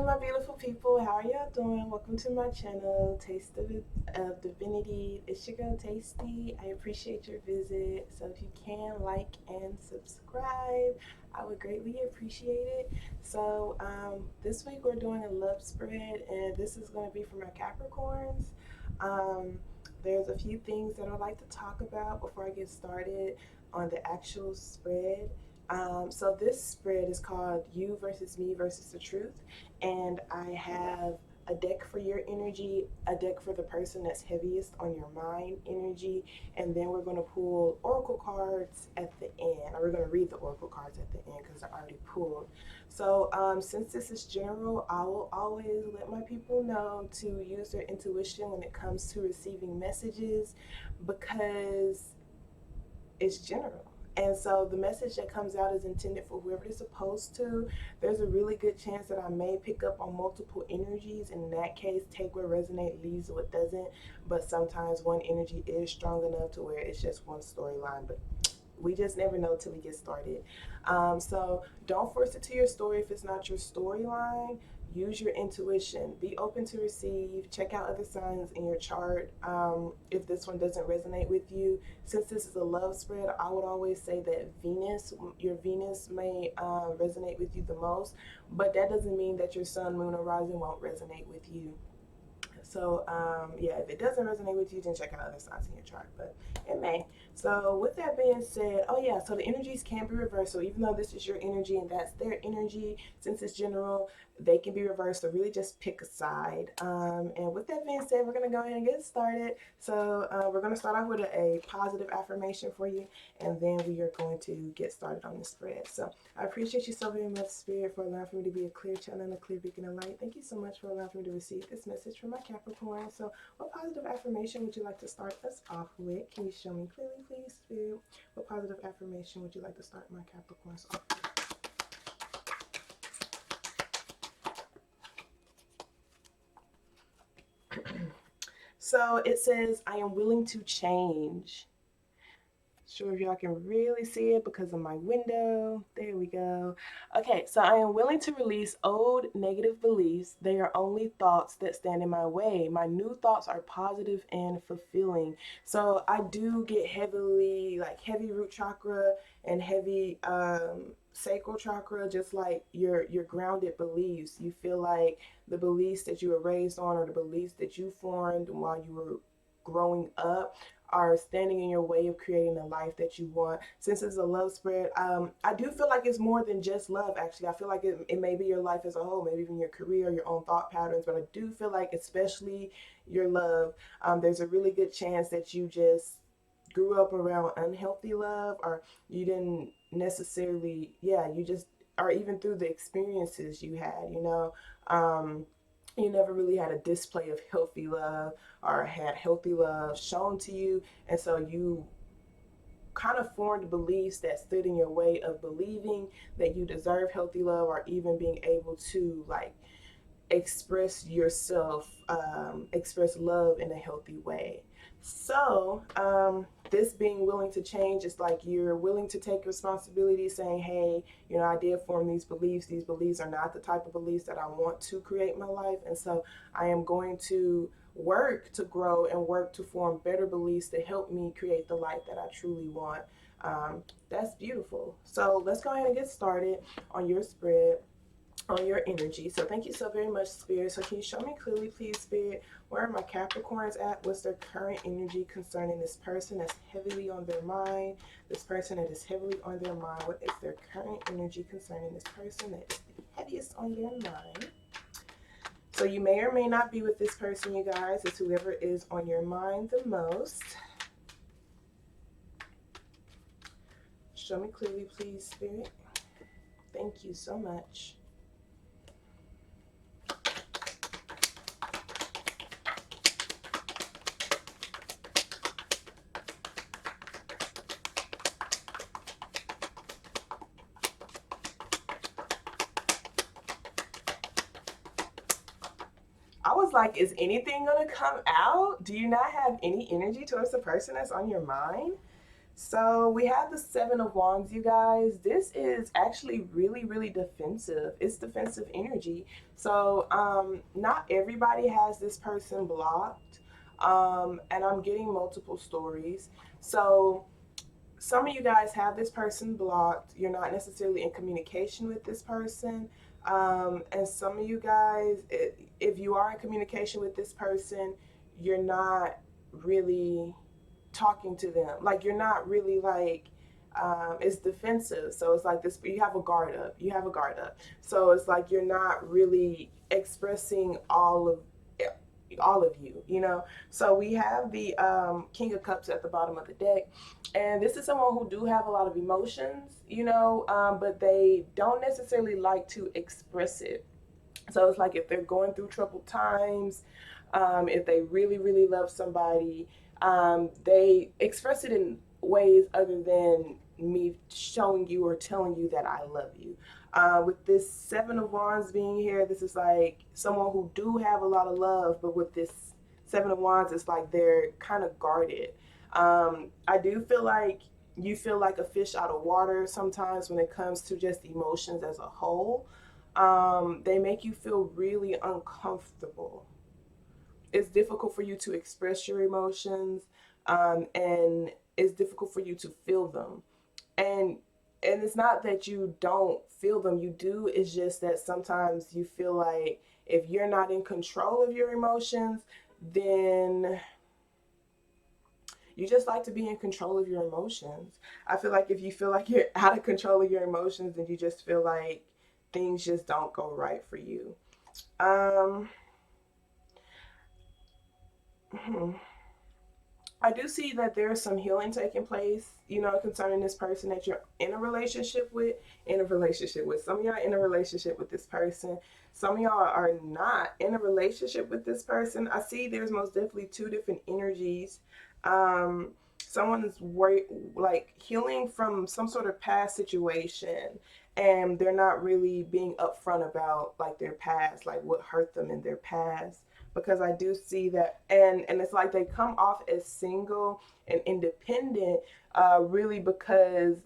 my beautiful people. How are y'all doing? Welcome to my channel, Taste of Divinity. It's your girl, Tastee. I appreciate your visit. So if you can, like and subscribe, I would greatly appreciate it. So this week we're doing a love spread, and this is going to be for my Capricorns. Um, there's a few things that I'd like to talk about before I get started on the actual spread. So this spread is called You versus Me versus the Truth, and I have a deck for your energy, a deck for the person that's heaviest on your mind energy, and then we're going to pull oracle cards at the end, or we're going to read the oracle cards at the end because they're already pulled. So since this is general, I will always let my people know to use their intuition when it comes to receiving messages because it's general. And so the message that comes out is intended for whoever it's supposed to. There's a really good chance that I may pick up on multiple energies. In that case, take what resonates, leaves what doesn't. But sometimes one energy is strong enough to where it's just one storyline. But we just never know till we get started. So don't force it to your story if it's not your storyline. Use your intuition. Be open to receive. Check out other signs in your chart. If this one doesn't resonate with you, since this is a love spread, I would always say that your Venus may resonate with you the most, but that doesn't mean that your sun, moon, or rising won't resonate with you. So yeah, if it doesn't resonate with you, then check out other signs in your chart, but it may. So with that being said, oh yeah, so the energies can be reversed. So even though this is your energy and that's their energy, since it's general, they can be reversed. So really just pick a side. And with that being said, we're going to go ahead and get started. So we're going to start off with a positive affirmation for you, and then we are going to get started on the spread. So I appreciate you so very much, Spirit, for allowing for me to be a clear channel and a clear beacon of light. Thank you so much for allowing me to receive this message from my Capricorn. So what positive affirmation would you like to start us off with? Can you show me clearly, please, Spirit? What positive affirmation would you like to start my Capricorns off with? So it says, I am willing to change. Sure if y'all can really see it because of my window. There we go. Okay, so I am willing to release old negative beliefs. They are only thoughts that stand in my way. My new thoughts are positive and fulfilling. So I do get heavy root chakra and heavy sacral chakra, just like your grounded beliefs. You feel like the beliefs that you were raised on or the beliefs that you formed while you were growing up are standing in your way of creating the life that you want. Since it's a love spread, I do feel like it's more than just love. Actually, I feel like it may be your life as a whole, maybe even your career, your own thought patterns, but I do feel like especially your love, there's a really good chance that you just grew up around unhealthy love, or you didn't necessarily, yeah, you just, or even through the experiences you had, you never really had a display of healthy love or had healthy love shown to you. And so you kind of formed beliefs that stood in your way of believing that you deserve healthy love, or even being able to like express yourself, express love in a healthy way. So, this being willing to change is like you're willing to take responsibility, saying, hey, I did form these beliefs. These beliefs are not the type of beliefs that I want to create my life. And so I am going to work to grow and work to form better beliefs to help me create the life that I truly want. That's beautiful. So let's go ahead and get started on your spread, on your energy. So thank you so very much, Spirit. So can you show me clearly, please, Spirit, where are my Capricorns at? What's their current energy concerning this person that's heavily on their mind? This person that is heavily on their mind. What is their current energy concerning this person that is the heaviest on their mind? So you may or may not be with this person, you guys. It's whoever is on your mind the most. Show me clearly, please, Spirit. Thank you so much. I was like, is anything gonna come out? Do you not have any energy towards the person that's on your mind? So we have the Seven of Wands, you guys. This is actually really, really defensive. It's defensive energy. So not everybody has this person blocked. And I'm getting multiple stories. So some of you guys have this person blocked. You're not necessarily in communication with this person. And some of you guys, if you are in communication with this person, you're not really talking to them. Like you're not really like it's defensive. So it's like this. You have a guard up. You have a guard up. So it's like you're not really expressing all of you. You know. So we have the King of Cups at the bottom of the deck, and this is someone who do have a lot of emotions. You know, but they don't necessarily like to express it. So it's like if they're going through troubled times, if they really, really love somebody, they express it in ways other than me showing you or telling you that I love you. With this Seven of Wands being here, this is like someone who do have a lot of love, but with this Seven of Wands, it's like they're kind of guarded. I do feel like you feel like a fish out of water sometimes when it comes to just emotions as a whole. They make you feel really uncomfortable. It's difficult for you to express your emotions, and it's difficult for you to feel them. And it's not that you don't feel them, you do. It's just that sometimes you feel like if you're not in control of your emotions, then you just like to be in control of your emotions. I feel like if you feel like you're out of control of your emotions, then you just feel like things just don't go right for you. Um, hmm. I do see that there's some healing taking place, you know, concerning this person that you're in a relationship with. In a relationship with. Some of y'all are in a relationship with this person. Some of y'all are not in a relationship with this person. I see there's most definitely two different energies. Someone is like healing from some sort of past situation, and they're not really being upfront about like their past, like what hurt them in their past, because I do see that, and it's like they come off as single and independent, really because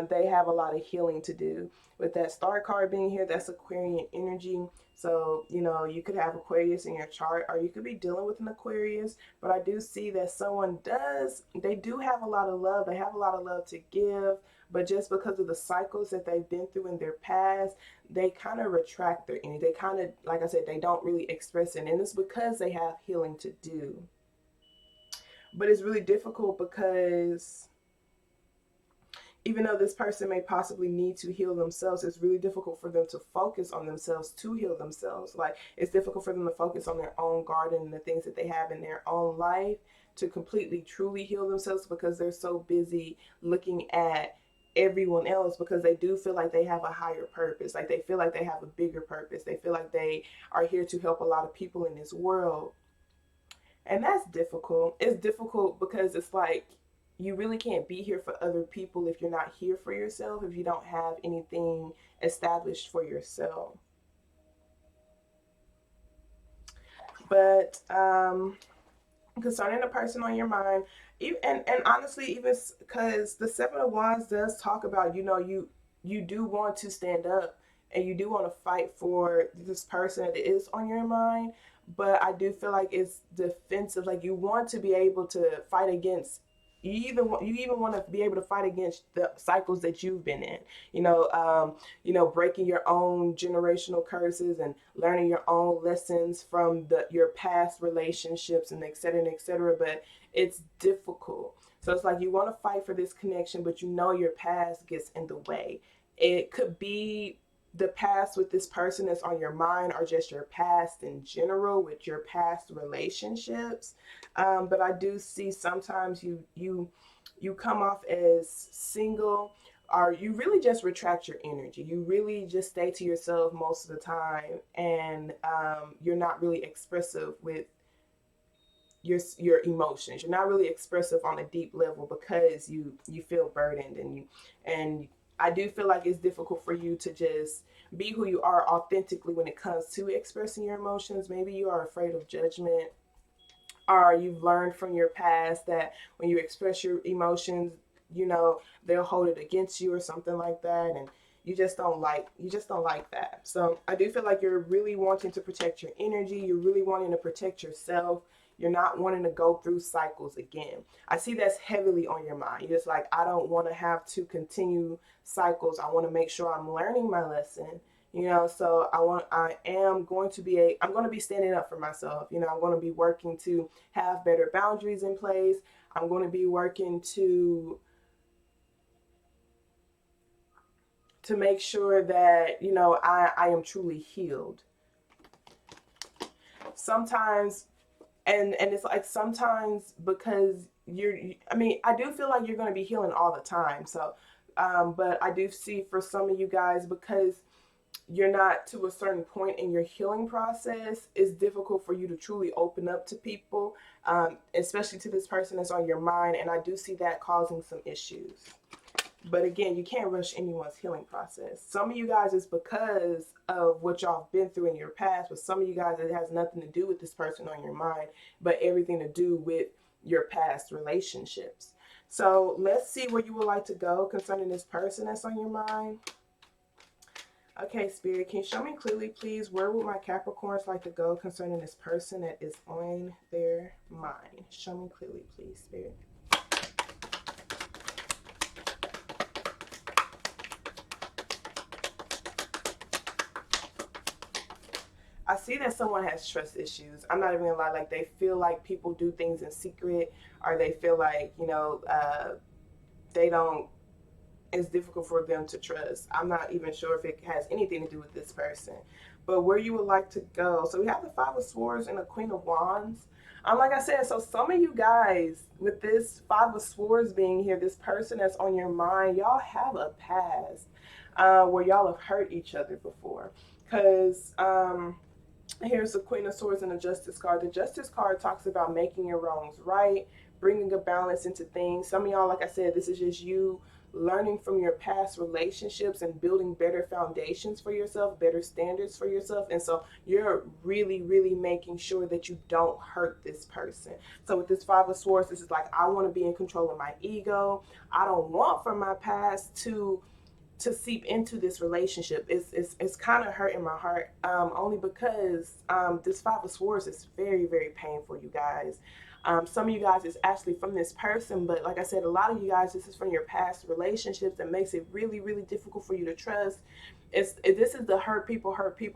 they have a lot of healing to do. With that star card being here, that's Aquarian energy. So you know you could have Aquarius in your chart, or you could be dealing with an Aquarius. But I do see that they do have a lot of love. They have a lot of love to give. But just because of the cycles that they've been through in their past, they kind of retract their energy. They kind of, like I said, they don't really express it. And it's because they have healing to do. But it's really difficult because even though this person may possibly need to heal themselves, it's really difficult for them to focus on themselves to heal themselves. Like it's difficult for them to focus on their own garden and the things that they have in their own life to completely, truly heal themselves because they're so busy looking at everyone else, because they do feel like they have a higher purpose. Like they feel like they have a bigger purpose. They feel like they are here to help a lot of people in this world. And that's difficult. It's difficult because it's like you really can't be here for other people if you're not here for yourself, if you don't have anything established for yourself. But concerning the person on your mind, and honestly, even because the Seven of Wands does talk about, you know, you do want to stand up and you do want to fight for this person that is on your mind. But I do feel like it's defensive. Like you want to be able to fight against. You even want to be able to fight against the cycles that you've been in. You know, breaking your own generational curses and learning your own lessons from your past relationships and et cetera and et cetera. But it's difficult. So it's like you want to fight for this connection, but you know your past gets in the way. It could be the past with this person that's on your mind, or just your past in general with your past relationships. But I do see sometimes you come off as single, or you really just retract your energy. You really just stay to yourself most of the time, and you're not really expressive with your emotions. You're not really expressive on a deep level because you feel burdened, and I do feel like it's difficult for you to just be who you are authentically when it comes to expressing your emotions. Maybe you are afraid of judgment, or you've learned from your past that when you express your emotions, you know, they'll hold it against you or something like that, and you just don't like that. So I do feel like you're really wanting to protect your energy. You're really wanting to protect yourself. You're not wanting to go through cycles again. I see that's heavily on your mind. You're just like, I don't want to have to continue cycles. I want to make sure I'm learning my lesson. You know, so I'm going to be standing up for myself. You know, I'm going to be working to have better boundaries in place. I'm going to be working to make sure that, you know, I am truly healed. Sometimes, and it's like sometimes because I mean, I do feel like you're going to be healing all the time. So, but I do see for some of you guys, because you're not to a certain point in your healing process, it's difficult for you to truly open up to people, especially to this person that's on your mind. And I do see that causing some issues. But again, you can't rush anyone's healing process. Some of you guys, it's because of what y'all have been through in your past, but some of you guys, it has nothing to do with this person on your mind, but everything to do with your past relationships. So let's see where you would like to go concerning this person that's on your mind. Okay, Spirit, can you show me clearly, please, where would my Capricorns like to go concerning this person that is on their mind? Show me clearly, please, Spirit. I see that someone has trust issues. I'm not even gonna lie, like they feel like people do things in secret, or they feel like, you know, they don't, it's difficult for them to trust. I'm not even sure if it has anything to do with this person. But where you would like to go. So we have the Five of Swords and the Queen of Wands. Like I said, so some of you guys, with this Five of Swords being here, this person that's on your mind, y'all have a past where y'all have hurt each other before. Because here's the Queen of Swords and the Justice card. The Justice card talks about making your wrongs right, bringing a balance into things. Some of y'all, like I said, this is just you learning from your past relationships and building better foundations for yourself, better standards for yourself. And so you're really, really making sure that you don't hurt this person. So with this Five of Swords, this is like, I want to be in control of my ego. I don't want from my past to seep into this relationship. It's kind of hurting my heart, only because this Five of Swords is very, very painful, you guys. Some of you guys is actually from this person, but like I said, a lot of you guys, this is from your past relationships that makes it really, really difficult for you to trust. This is the hurt people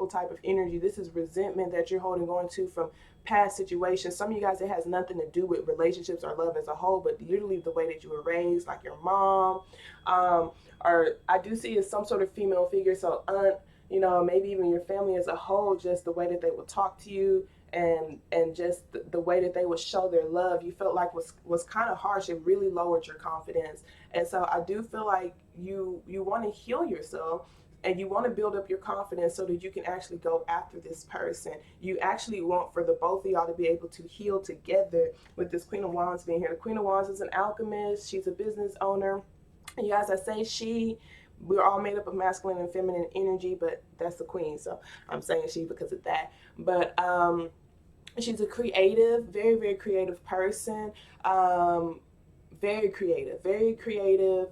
type of energy. This is resentment that you're holding on to from past situations. Some of you guys, it has nothing to do with relationships or love as a whole, but literally the way that you were raised, like your mom, or I do see as some sort of female figure, so aunt, you know, maybe even your family as a whole, just the way that they would talk to you, and just the way that they would show their love, you felt like was kind of harsh. It really lowered your confidence. And so I do feel like you want to heal yourself, and you want to build up your confidence so that you can actually go after this person. You actually want for the both of y'all to be able to heal together. With this Queen of Wands being here, the Queen of Wands is an alchemist. She's a business owner. And you guys, I say we're all made up of masculine and feminine energy, but that's the queen, so I'm saying she because of that. But she's a creative, very, very creative person. Very creative, very creative.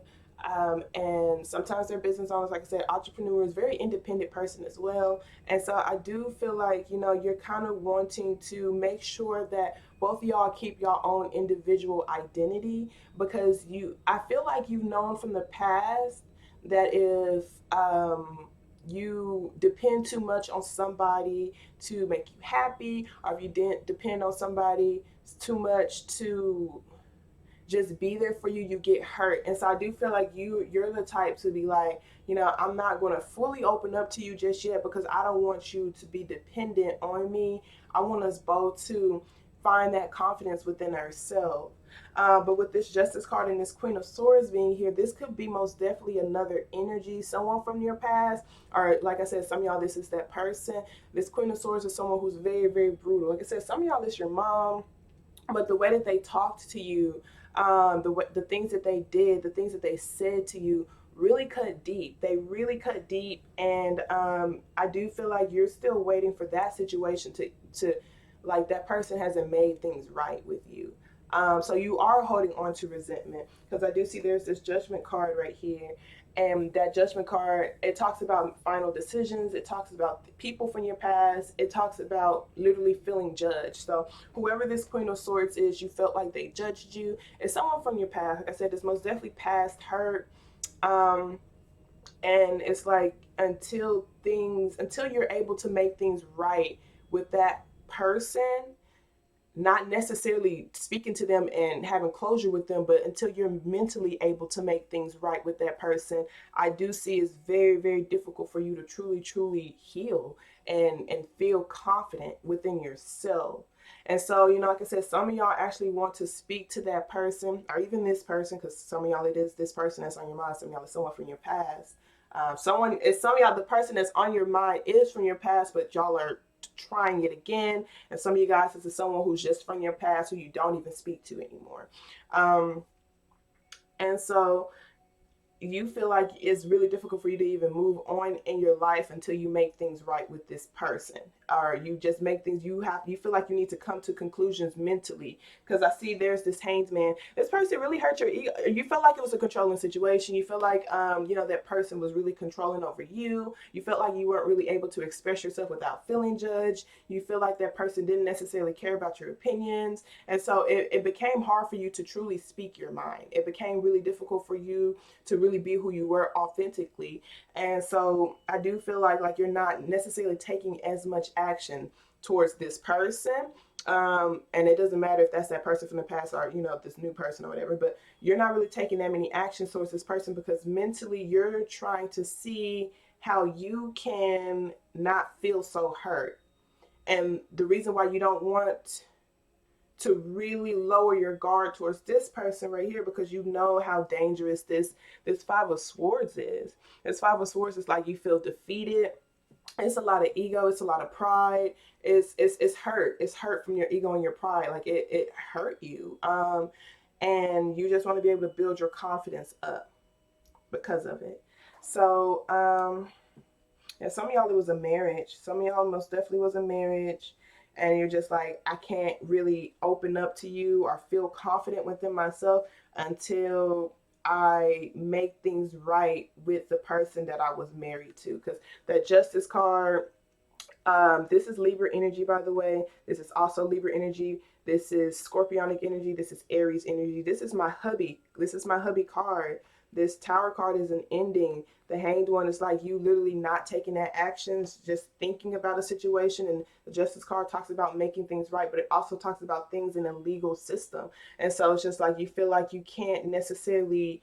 And sometimes they're business owners, like I said, entrepreneurs, very independent person as well. And so I do feel like, you know, you're kind of wanting to make sure that both of y'all keep your own individual identity, because I feel like you've known from the past that if you depend too much on somebody to make you happy, or if you didn't depend on somebody too much to just be there for you, you get hurt. And so I do feel like you're the type to be like, you know, I'm not going to fully open up to you just yet, because I don't want you to be dependent on me. I want us both to find that confidence within ourselves. But with this Justice card and this Queen of Swords being here, this could be most definitely another energy, someone from your past, or like I said, some of y'all, this is that person. This Queen of Swords is someone who's very, very brutal. Like I said, some of y'all, this your mom, but the way that they talked to you, the things that they did, the things that they said to you, really cut deep. They really cut deep, and I do feel like you're still waiting for that situation to like, that person hasn't made things right with you. So you are holding on to resentment, because I do see there's this Judgment card right here. And that Judgment card, it talks about final decisions. It talks about the people from your past. It talks about literally feeling judged. So whoever this Queen of Swords is, you felt like they judged you. It's someone from your past. Like I said, it's most definitely past hurt. Um, and it's like until you're able to make things right with that person, not necessarily speaking to them and having closure with them, but until you're mentally able to make things right with that person, I do see it's very, very difficult for you to truly heal and feel confident within yourself. And so, like I said, some of y'all actually want to speak to that person, or even this person, because some of y'all, it is this person that's on your mind. Some of y'all is someone from your past. Some of y'all, the person that's on your mind is from your past, but y'all are trying it again. And some of you guys, this is someone who's just from your past who you don't even speak to anymore. And so you feel like it's really difficult for you to even move on in your life until you make things right with this person, or you just make things, you feel like you need to come to conclusions mentally, because I see there's this Hanged Man. This person really hurt your ego. You felt like it was a controlling situation. You feel like that person was really controlling over you. You felt like you weren't really able to express yourself without feeling judged. You feel like that person didn't necessarily care about your opinions, and so it became hard for you to truly speak your mind. It became really difficult for you to really be who you were authentically. And so I do feel like you're not necessarily taking as much action towards this person. And it doesn't matter if that's that person from the past or this new person or whatever, but you're not really taking that many actions towards this person because mentally you're trying to see how you can not feel so hurt. And the reason why you don't want to really lower your guard towards this person right here, because you know how dangerous this Five of Swords is. This Five of Swords is like you feel defeated. It's a lot of ego. It's a lot of pride. It's hurt. It's hurt from your ego and your pride. Like it hurt you. And you just want to be able to build your confidence up because of it. So, and some of y'all, it was a marriage. Some of y'all most definitely was a marriage. And you're just like, I can't really open up to you or feel confident within myself until I make things right with the person that I was married to. Because that Justice card, this is Libra energy, by the way. This is also Libra energy. This is Scorpionic energy. This is Aries energy. This is my hubby. This is my hubby card. This Tower card is an ending. The Hanged One is like you literally not taking that actions, just thinking about a situation. And the Justice card talks about making things right, but it also talks about things in a legal system. And so it's just like you feel like you can't necessarily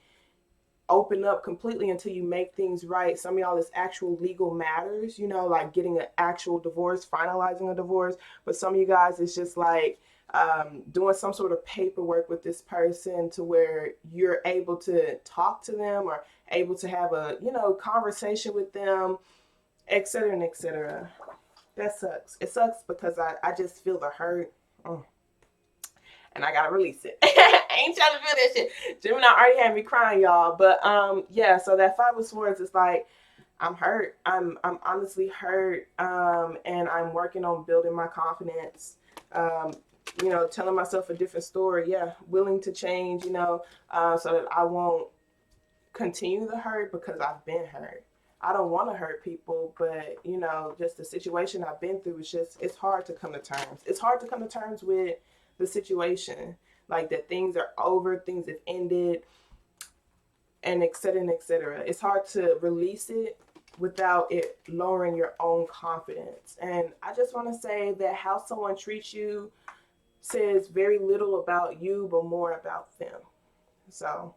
open up completely until you make things right. Some of y'all is actual legal matters, like getting an actual divorce, finalizing a divorce. But some of you guys is just like doing some sort of paperwork with this person to where you're able to talk to them or able to have a conversation with them, etc. and etc. That sucks. It sucks because I just feel the hurt. And I gotta release it. I ain't trying to feel that shit. Gemini already had me crying, y'all. But yeah, so that Five of Swords is like, I'm hurt. I'm honestly hurt. And I'm working on building my confidence. Telling myself a different story. Yeah, willing to change, so that I won't continue the hurt because I've been hurt. I don't want to hurt people, but just the situation I've been through is it's hard to come to terms. It's hard to come to terms with the situation, like that things are over, things have ended, and etc. and etc. It's hard to release it without it lowering your own confidence. And I just want to say that how someone treats you says very little about you, but more about them. So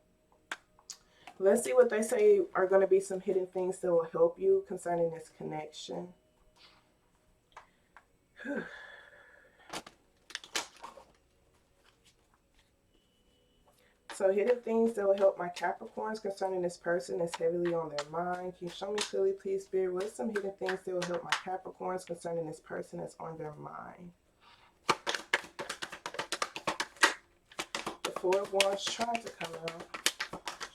let's see what they say are going to be some hidden things that will help you concerning this connection. So hidden things that will help my Capricorns concerning this person that's heavily on their mind. Can you show me clearly, please, Spirit? What are some hidden things that will help my Capricorns concerning this person that's on their mind? The Four of Wands trying to come out.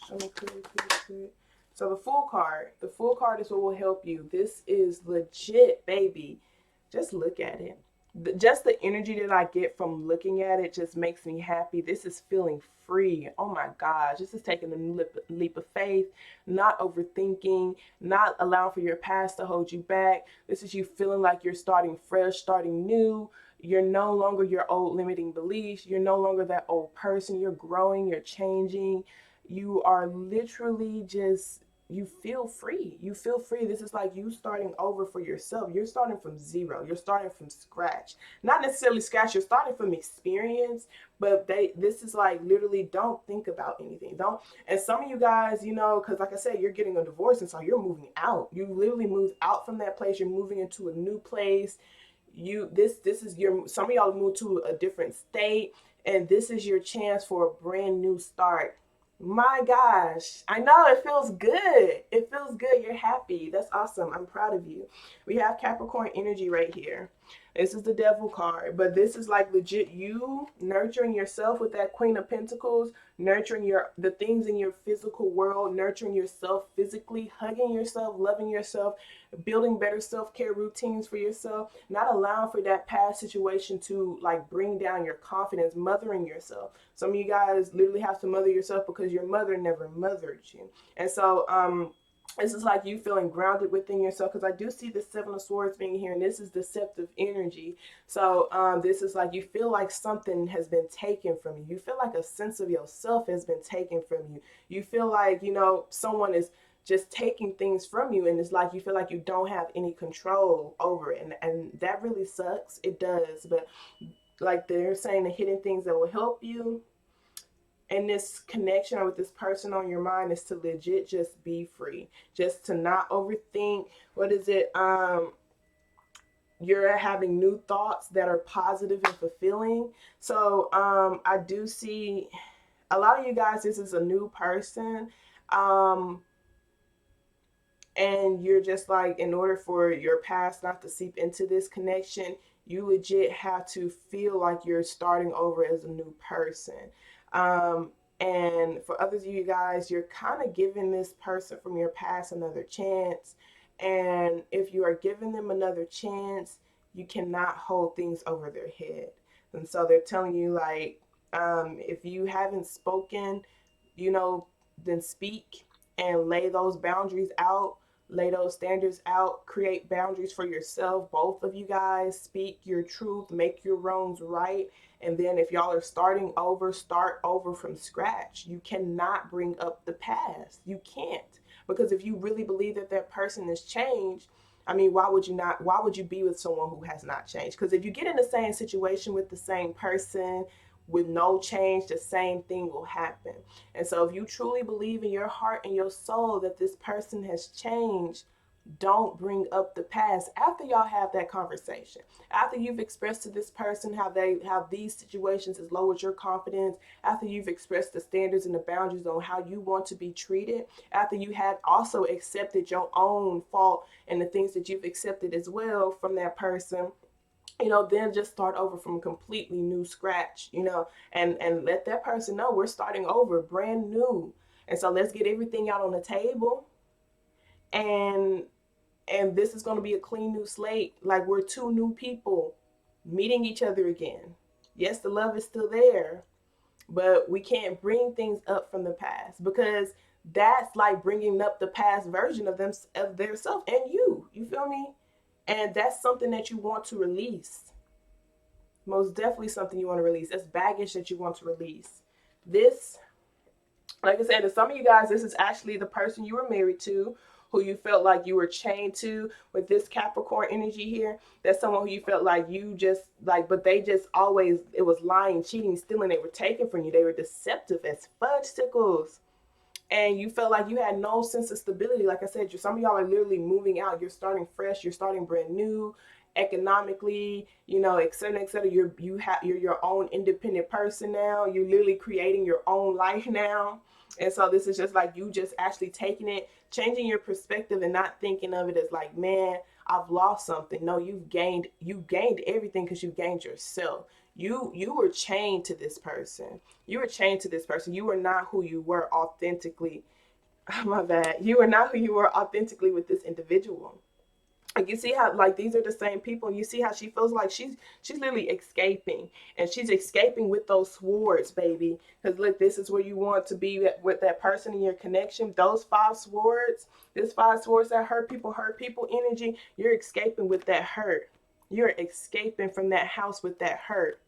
Show me clearly, please, Spirit. So the Fool card. The Fool card is what will help you. This is legit, baby. Just look at it. just the energy that I get from looking at it just makes me happy. This is feeling free. Oh my gosh. This is taking a leap of faith, not overthinking, not allowing for your past to hold you back. This is you feeling like you're starting fresh, starting new. You're no longer your old limiting beliefs. You're no longer that old person. You're growing, you're changing. You are literally just, you feel free. You feel free. This is like you starting over for yourself. You're starting from zero. You're starting from scratch. Not necessarily scratch. You're starting from experience, but this is like literally don't think about anything. Don't. And some of you guys, you know, because like I said, you're getting a divorce, and so you're moving out. You literally moved out from that place. You're moving into a new place. This is your, some of y'all moved to a different state, and this is your chance for a brand new start. My gosh, I know it feels good. It feels good. You're happy. That's awesome. I'm proud of you. We have Capricorn energy right here. This is the Devil card, but this is like legit you nurturing yourself with that Queen of Pentacles, nurturing the things in your physical world, nurturing yourself physically, hugging yourself, loving yourself, building better self-care routines for yourself, not allowing for that past situation to like bring down your confidence, mothering yourself. Some of you guys literally have to mother yourself because your mother never mothered you. And so this is like you feeling grounded within yourself, because I do see the Seven of Swords being here, and this is deceptive energy. So this is like you feel like something has been taken from you. You feel like a sense of yourself has been taken from you. You feel like, you know, someone is just taking things from you, and it's like you feel like you don't have any control over it, and that really sucks. It does. But like they're saying, the hidden things that will help you in this connection or with this person on your mind is to legit just be free, just to not overthink. What is it? You're having new thoughts that are positive and fulfilling. So I do see a lot of you guys, this is a new person. And you're just like, in order for your past not to seep into this connection, you legit have to feel like you're starting over as a new person. um and for others of you guys, you're kind of giving this person from your past another chance, and if you are giving them another chance, you cannot hold things over their head. And so they're telling you like, if you haven't spoken, you know, then speak and lay those boundaries out, lay those standards out, create boundaries for yourself. Both of you guys speak your truth, make your wrongs right. And then if y'all are starting over, start over from scratch. You cannot bring up the past. You can't. Because if you really believe that that person has changed, I mean, why would you be with someone who has not changed? Because if you get in the same situation with the same person with no change, the same thing will happen. And so if you truly believe in your heart and your soul that this person has changed, don't bring up the past after y'all have that conversation. After you've expressed to this person how these situations has lowered your confidence, after you've expressed the standards and the boundaries on how you want to be treated, after you have also accepted your own fault and the things that you've accepted as well from that person, you know, then just start over from completely new scratch, you know, and let that person know we're starting over brand new. And so let's get everything out on the table, and this is going to be a clean new slate. Like we're two new people meeting each other again. Yes, the love is still there, but we can't bring things up from the past, because that's like bringing up the past version of them, of their self, and you feel me? And that's something that you want to release. Most definitely something you want to release. That's baggage that you want to release. This, like I said, to some of you guys, this is actually the person you were married to, who you felt like you were chained to with this Capricorn energy here. That's someone who you felt like you just like, but they just always, it was lying, cheating, stealing. They were taking from you. They were deceptive as fudgesicles. And you felt like you had no sense of stability. Like I said, some of y'all are literally moving out. You're starting fresh. You're starting brand new, economically, you know, et cetera, et cetera. You're your own independent person now. You're literally creating your own life now. And so this is just like you just actually taking it, changing your perspective, and not thinking of it as like, man, I've lost something. No, you gained everything, because you gained yourself. You were chained to this person. You were chained to this person. You were not who you were authentically. Oh, my bad. You were not who you were authentically with this individual. Like, you see how, like, these are the same people, and you see how she feels like she's literally escaping, and she's escaping with those swords, baby. Because look, this is where you want to be with that person in your connection. Those 5 swords, this 5 swords that hurt people energy. You're escaping with that hurt. You're escaping from that house with that hurt.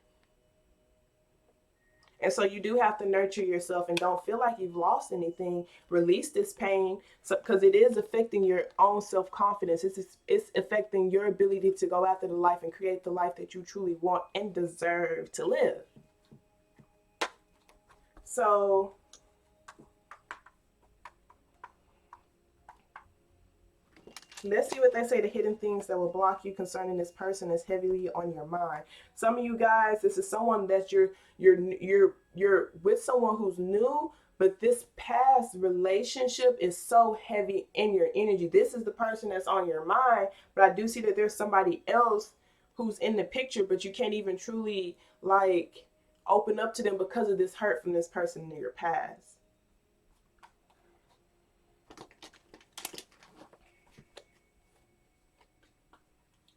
And so you do have to nurture yourself and don't feel like you've lost anything. Release this pain, so because it is affecting your own self-confidence. It's affecting your ability to go after the life and create the life that you truly want and deserve to live. So let's see what they say. The hidden things that will block you concerning this person is heavily on your mind. Some of you guys, this is someone that you're with, someone who's new, but this past relationship is so heavy in your energy. This is the person that's on your mind, but I do see that there's somebody else who's in the picture, but you can't even truly like open up to them because of this hurt from this person in your past.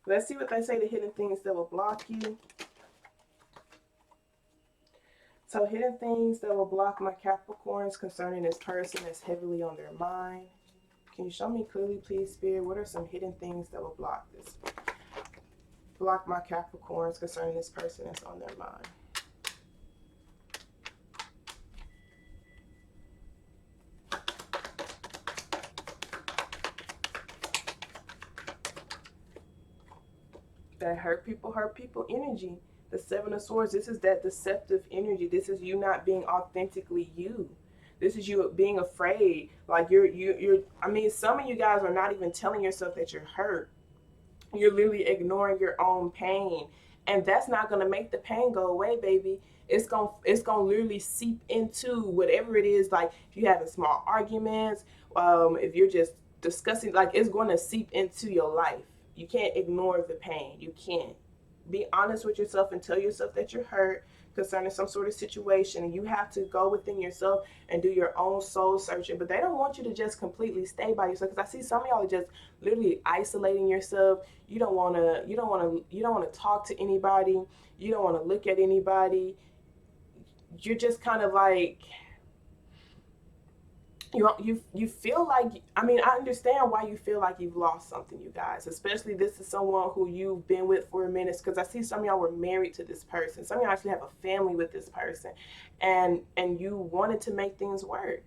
Let's see what they say, the hidden things that will block you. So hidden things that will block my Capricorns concerning this person that's heavily on their mind. Can you show me clearly, please, Spirit? What are some hidden things that will block this? Block my Capricorns concerning this person that's on their mind. That hurt people energy. The 7 of Swords, this is that deceptive energy. This is you not being authentically you. This is you being afraid. Like you're I mean, some of you guys are not even telling yourself that you're hurt. You're literally ignoring your own pain. And that's not gonna make the pain go away, baby. It's gonna literally seep into whatever it is. Like if you're having small arguments, if you're just discussing, like it's gonna seep into your life. You can't ignore the pain. You can't. Be honest with yourself and tell yourself that you're hurt concerning some sort of situation, and you have to go within yourself and do your own soul searching. But they don't want you to just completely stay by yourself, because I see some of y'all are just literally isolating yourself. You don't want to talk to anybody. You don't want to look at anybody. You're just kind of like, you feel like, I mean, I understand why you feel like you've lost something, you guys. Especially this is someone who you've been with for a minute, because I see some of y'all were married to this person. Some of y'all actually have a family with this person, and you wanted to make things work.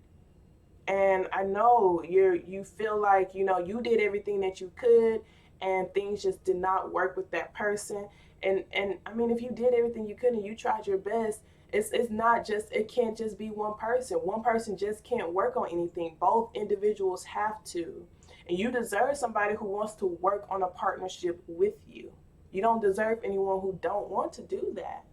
And I know you feel like, you did everything that you could, and things just did not work with that person. And I mean, if you did everything you could and you tried your best, it's not just, it can't just be one person. One person just can't work on anything. Both individuals have to. And you deserve somebody who wants to work on a partnership with you. You don't deserve anyone who don't want to do that.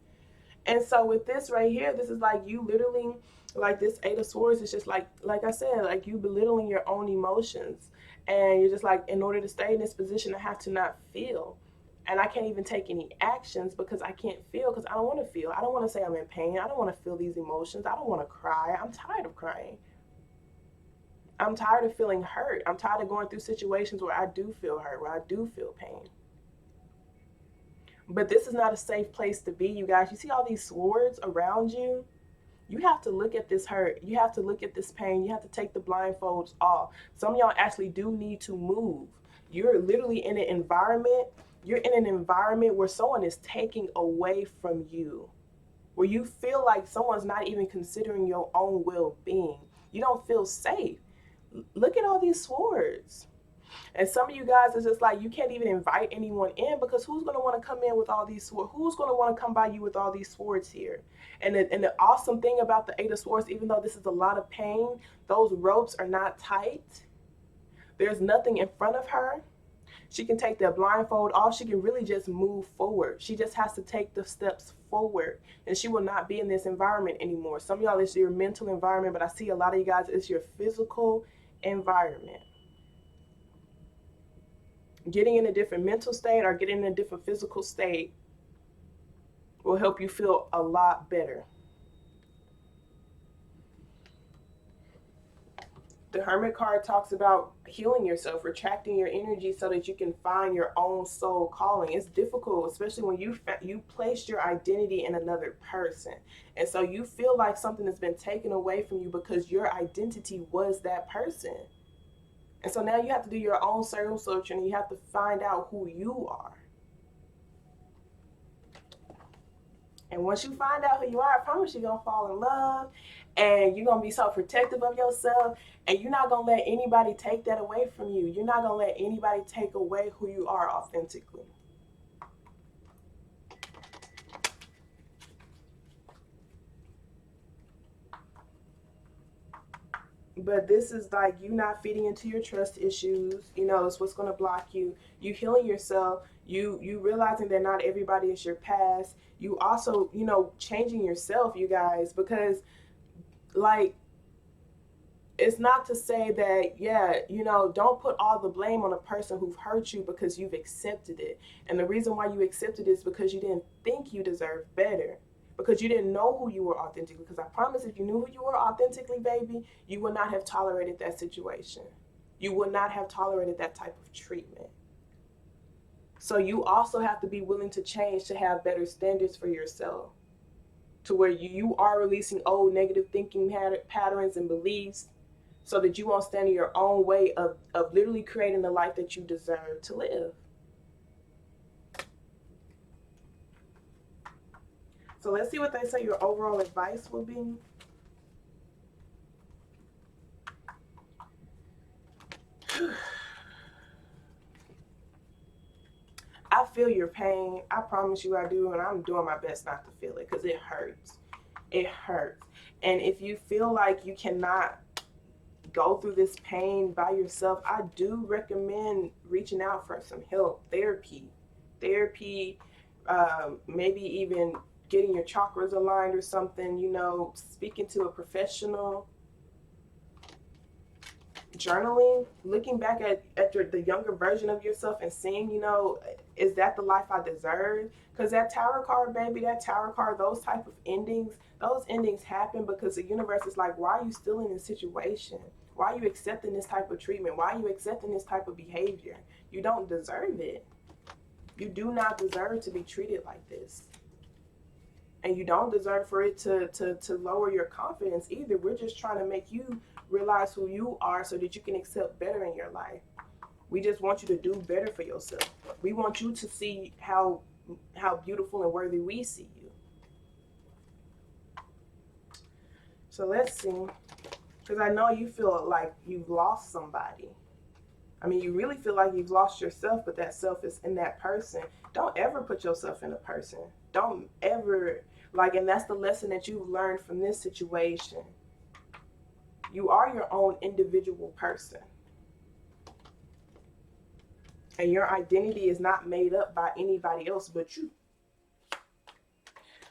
And so with this right here, this is like you literally, like this 8 of Swords is just like I said, like you belittling your own emotions. And you're just like, in order to stay in this position, I have to not feel. And I can't even take any actions because I can't feel, because I don't want to feel. I don't want to say I'm in pain. I don't want to feel these emotions. I don't want to cry. I'm tired of crying. I'm tired of feeling hurt. I'm tired of going through situations where I do feel hurt, where I do feel pain. But this is not a safe place to be, you guys. You see all these swords around you? You have to look at this hurt. You have to look at this pain. You have to take the blindfolds off. Some of y'all actually do need to move. You're literally in an environment. You're in an environment where someone is taking away from you, where you feel like someone's not even considering your own well-being. You don't feel safe. Look at all these swords. And some of you guys is just like, you can't even invite anyone in, because who's going to want to come in with all these swords? Who's going to want to come by you with all these swords here? And the awesome thing about the 8 of Swords, even though this is a lot of pain, those ropes are not tight. There's nothing in front of her. She can take that blindfold off. She can really just move forward. She just has to take the steps forward, and she will not be in this environment anymore. Some of y'all, it's your mental environment, but I see a lot of you guys, it's your physical environment. Getting in a different mental state or getting in a different physical state will help you feel a lot better. The Hermit card talks about healing yourself, retracting your energy so that you can find your own soul calling. It's difficult, especially when you place your identity in another person. And so you feel like something has been taken away from you because your identity was that person. And so now you have to do your own soul searching and you have to find out who you are. And once you find out who you are, I promise you're going to fall in love and you're going to be so protective of yourself and you're not going to let anybody take that away from you. You're not going to let anybody take away who you are authentically. But this is like you not feeding into your trust issues. You know, it's what's going to block you. You healing yourself. You realizing that not everybody is your past. You also, you know, changing yourself, you guys, because like it's not to say that, yeah, you know, don't put all the blame on a person who've hurt you because you've accepted it. And the reason why you accepted it is because you didn't think you deserved better. Because you didn't know who you were authentically. Because I promise if you knew who you were authentically, baby, you would not have tolerated that situation. You would not have tolerated that type of treatment. So you also have to be willing to change to have better standards for yourself. To where you are releasing old negative thinking patterns and beliefs so that you won't stand in your own way of literally creating the life that you deserve to live. So let's see what they say your overall advice will be. I feel your pain. I promise you I do, and I'm doing my best not to feel it because it hurts. It hurts. And if you feel like you cannot go through this pain by yourself, I do recommend reaching out for some help, therapy, maybe even getting your chakras aligned or something, you know, speaking to a professional, journaling, looking back at the younger version of yourself and seeing, you know, is that the life I deserve? Because that tower card, baby, that tower card, those type of endings, those endings happen because the universe is like, why are you still in this situation? Why are you accepting this type of treatment? Why are you accepting this type of behavior? You don't deserve it. You do not deserve to be treated like this. And you don't deserve for it to lower your confidence either. We're just trying to make you realize who you are so that you can accept better in your life. We just want you to do better for yourself. We want you to see how beautiful and worthy we see you. So let's see. Because I know you feel like you've lost somebody. I mean, you really feel like you've lost yourself, but that self is in that person. Don't ever put yourself in a person. Don't ever, like, and that's the lesson that you've learned from this situation. You are your own individual person. And your identity is not made up by anybody else but you.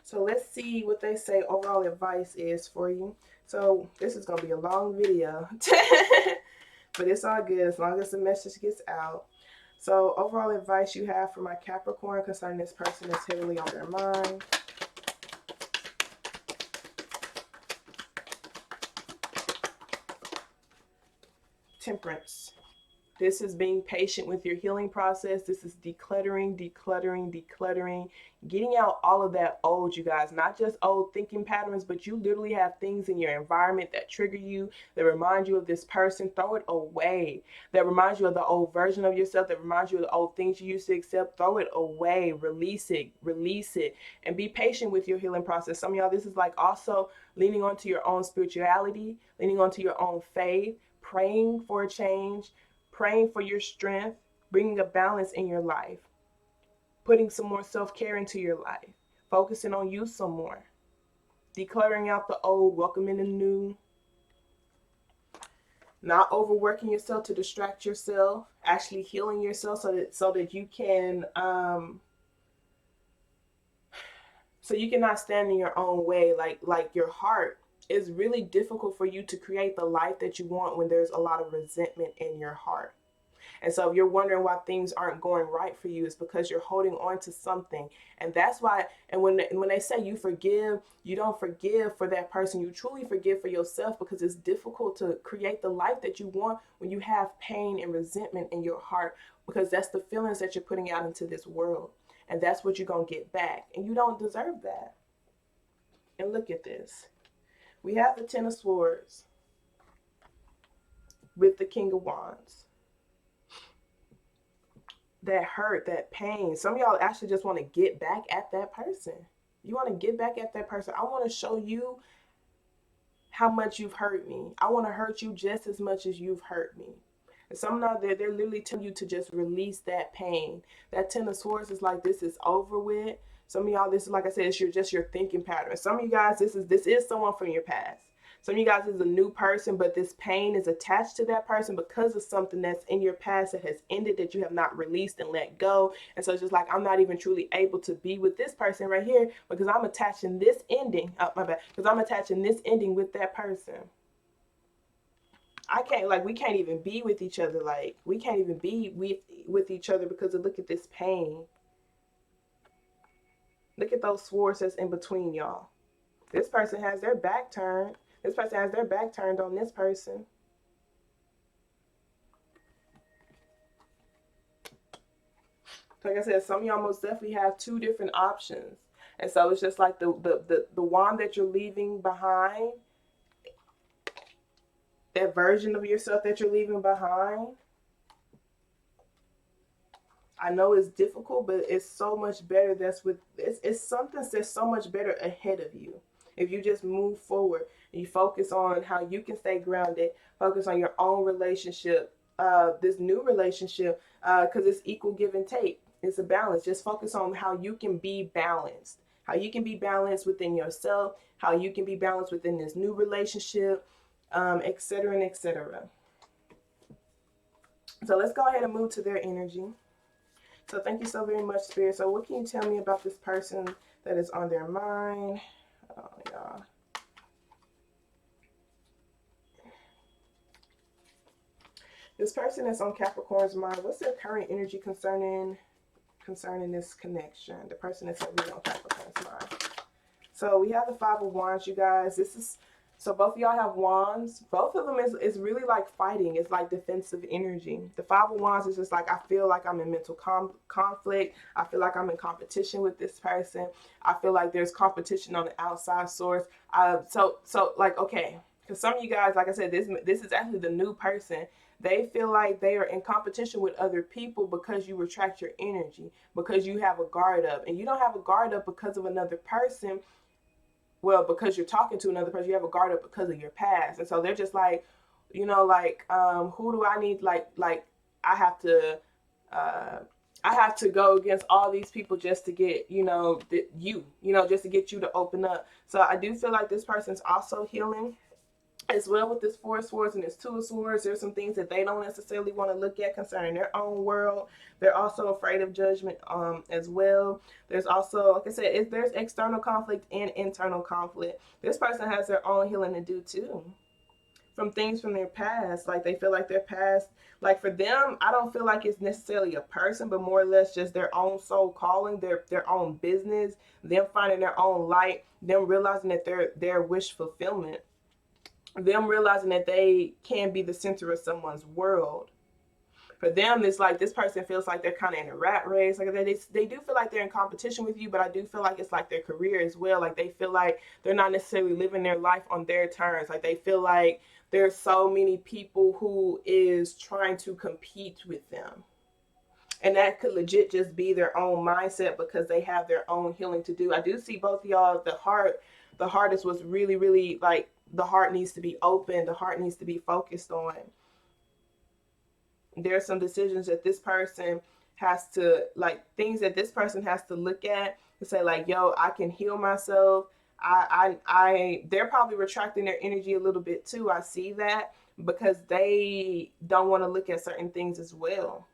So let's see what they say overall advice is for you. So this is going to be a long video. But it's all good as long as the message gets out. So overall advice you have for my Capricorn concerning this person that's heavily on their mind. Temperance. This is being patient with your healing process. This is decluttering, getting out all of that old, you guys. Not just old thinking patterns, but you literally have things in your environment that trigger you, that remind you of this person. Throw it away. That reminds you of the old version of yourself, that reminds you of the old things you used to accept. Throw it away. Release it, and be patient with your healing process. Some of y'all, this is like also leaning onto your own spirituality, leaning onto your own faith, praying for a change, praying for your strength, bringing a balance in your life, putting some more self-care into your life, focusing on you some more, decluttering out the old, welcoming the new, not overworking yourself to distract yourself, actually healing yourself so that you can so you cannot stand in your own way. Like your heart is really difficult for you to create the life that you want when there's a lot of resentment in your heart. And so if you're wondering why things aren't going right for you, it's because you're holding on to something. And that's why, and when they say you forgive, you don't forgive for that person. You truly forgive for yourself, because it's difficult to create the life that you want when you have pain and resentment in your heart, because that's the feelings that you're putting out into this world. And that's what you're going to get back. And you don't deserve that. And look at this. We have the Ten of Swords with the King of Wands. That hurt, that pain. Some of y'all actually just want to get back at that person. You want to get back at that person. I want to show you how much you've hurt me. I want to hurt you just as much as you've hurt me. And some of them, they're literally telling you to just release that pain. That Ten of Swords is like, this is over with. Some of y'all, this is, like I said, it's your thinking pattern. Some of you guys, this is someone from your past. Some of you guys is a new person, but this pain is attached to that person because of something that's in your past that has ended, that you have not released and let go. And so it's just like, I'm not even truly able to be with this person right here because I'm attaching this ending, because I'm attaching this ending with that person. I can't, like, we can't even be with each other. Like, we can't even be with each other because of, look at this pain. Look at those swords that's in between y'all. This person has their back turned. This person has their back turned on this person. Like I said, some of y'all most definitely have two different options. And so it's just like the wand that you're leaving behind, that version of yourself that you're leaving behind. I know it's difficult, but it's so much better. It's something that's so much better ahead of you. If you just move forward, you focus on how you can stay grounded, focus on your own relationship, this new relationship, because it's equal give and take. It's a balance. Just focus on how you can be balanced, how you can be balanced within yourself, how you can be balanced within this new relationship, etc. and etc. So let's go ahead and move to their energy. So thank you so very much, Spirit. So what can you tell me about this person that is on their mind? Oh, y'all. This person that's on Capricorn's mind, what's their current energy concerning this connection? The person that's really on Capricorn's mind. So we have the Five of Wands, you guys. So both of y'all have wands. Both of them is really like fighting. It's like defensive energy. The Five of Wands is just like, I feel like I'm in mental conflict. I feel like I'm in competition with this person. I feel like there's competition on the outside source. So like, okay, because some of you guys, like I said, this is actually the new person. They feel like they are in competition with other people because you retract your energy, because you have a guard up. And you don't have a guard up because of another person. Well, because you're talking to another person, you have a guard up because of your past. And so they're just like, like, who do I need? Like I have to, go against all these people just to get, just to get you to open up. So I do feel like this person's also healing as well with this Four of Swords and this Two of Swords. There's some things that they don't necessarily want to look at concerning their own world. They're also afraid of judgment as well. There's also, like I said, there's external conflict and internal conflict. This person has their own healing to do too, from things from their past. Like they feel like their past, like for them, I don't feel like it's necessarily a person, but more or less just their own soul calling, their own business, them finding their own light, them realizing that their wish fulfillment, them realizing that they can be the center of someone's world. For them, it's like this person feels like they're kind of in a rat race. Like they do feel like they're in competition with you, but I do feel like it's like their career as well. Like they feel like they're not necessarily living their life on their terms. Like they feel like there's so many people who is trying to compete with them. And that could legit just be their own mindset because they have their own healing to do. I do see both of y'all, the heart is what's really, really like, the heart needs to be open. The heart needs to be focused on. There's some decisions that this person has to, like, things that this person has to look at and say like, yo, I can heal myself. They're probably retracting their energy a little bit too. I see that because they don't want to look at certain things as well.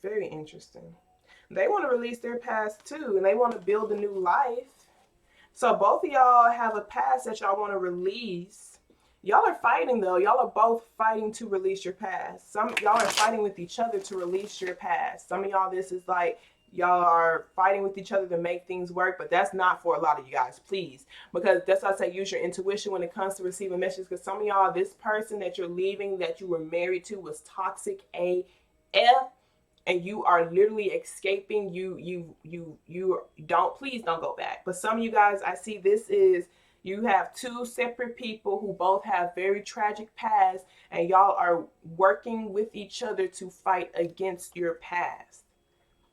Very interesting. They want to release their past too, and they want to build a new life. So both of y'all have a past that y'all want to release. Y'all are fighting though. Y'all are both fighting to release your past. Some y'all are fighting with each other to release your past. Some of y'all, this is like y'all are fighting with each other to make things work, but that's not for a lot of you guys, please. Because that's why I say use your intuition when it comes to receiving messages. Because some of y'all, this person that you're leaving, that you were married to, was toxic AF. And you are literally escaping. You don't, please don't go back. But some of you guys, I see this is, you have two separate people who both have very tragic pasts, and y'all are working with each other to fight against your past.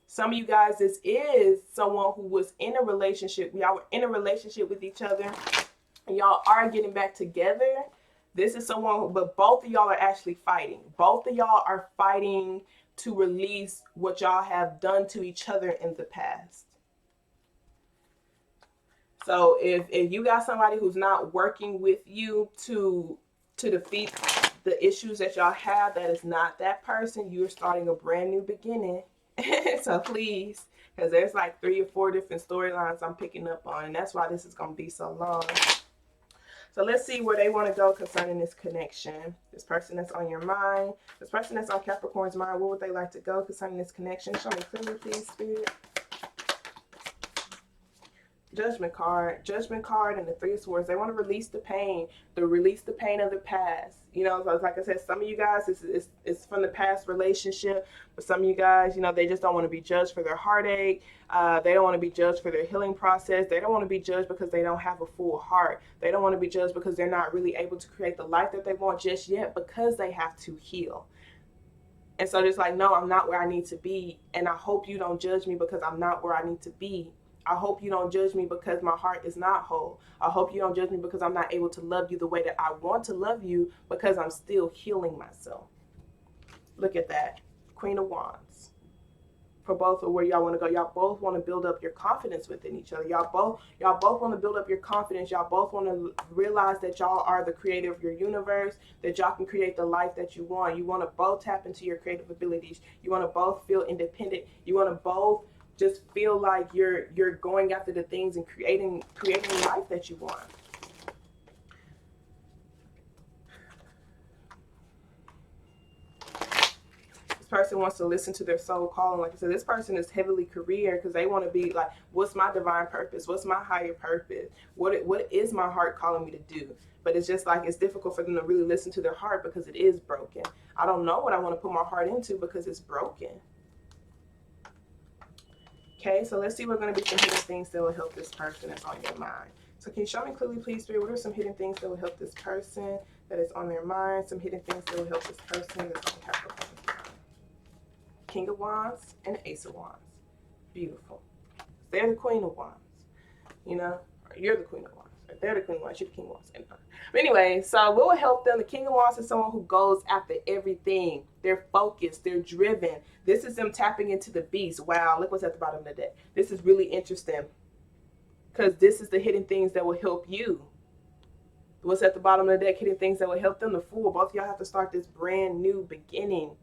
Some of you guys, this is someone who was in a relationship. Y'all were in a relationship with each other, and y'all are getting back together. This is someone, but both of y'all are actually fighting. Both of y'all are fighting to release what y'all have done to each other in the past. So if you got somebody who's not working with you to defeat the issues that y'all have, that is not that person. You're starting a brand new beginning. So please, because there's like 3 or 4 different storylines I'm picking up on, and that's why this is going to be so long. So let's see where they want to go concerning this connection. This person that's on your mind, this person that's on Capricorn's mind, where would they like to go concerning this connection? Show me clearly, please, Spirit. Judgment card, and the 3 of Swords. They want to release the pain, release the pain of the past. You know, like I said, some of you guys, it's from the past relationship, but some of you guys, you know, they just don't want to be judged for their heartache. They don't want to be judged for their healing process. They don't want to be judged because they don't have a full heart. They don't want to be judged because they're not really able to create the life that they want just yet, because they have to heal. And so it's like, no, I'm not where I need to be, and I hope you don't judge me because I'm not where I need to be. I hope you don't judge me because my heart is not whole. I hope you don't judge me because I'm not able to love you the way that I want to love you, because I'm still healing myself. Look at that. Queen of Wands. For both of where y'all want to go. Y'all both want to build up your confidence within each other. Y'all both want to build up your confidence. Y'all both want to realize that y'all are the creator of your universe, that y'all can create the life that you want. You want to both tap into your creative abilities. You want to both feel independent. You want to both just feel like you're going after the things and creating the life that you want. This person wants to listen to their soul calling. Like I said, this person is heavily career, because they want to be like, what's my divine purpose? What's my higher purpose? What is my heart calling me to do? But it's just like, it's difficult for them to really listen to their heart because it is broken. I don't know what I want to put my heart into because it's broken. Okay, so let's see what are going to be some hidden things that will help this person that's on your mind. So can you show me clearly, please, Spirit, what are some hidden things that will help this person that is on their mind? Some hidden things that will help this person that's on Capricorn's mind. King of Wands and Ace of Wands. Beautiful. They're the Queen of Wands. You know, or you're the Queen of Wands. Or they're the Queen of Wands. You're the King of Wands. But anyway, so what will help them? The King of Wands is someone who goes after everything. They're focused. They're driven. This is them tapping into the beast. Wow, look what's at the bottom of the deck. This is really interesting, because this is the hidden things that will help you. What's at the bottom of the deck? Hidden things that will help them. The Fool. Both of y'all have to start this brand new beginning.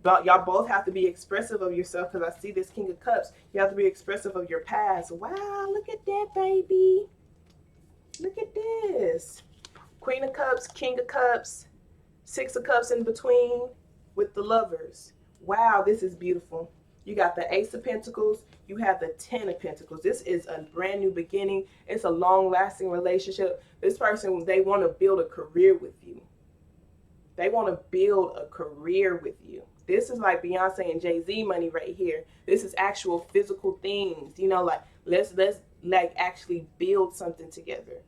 But y'all both have to be expressive of yourself, because I see this King of Cups. You have to be expressive of your past. Wow, look at that, baby. Look at this. Queen of Cups, King of Cups, 6 of Cups in between with the Lovers. Wow, this is beautiful. You got the Ace of Pentacles. You have the 10 of Pentacles. This is a brand new beginning. It's a long-lasting relationship. This person, they want to build a career with you. They want to build a career with you. This is like Beyonce and Jay-Z money right here. This is actual physical things. You know, like let's like actually build something together.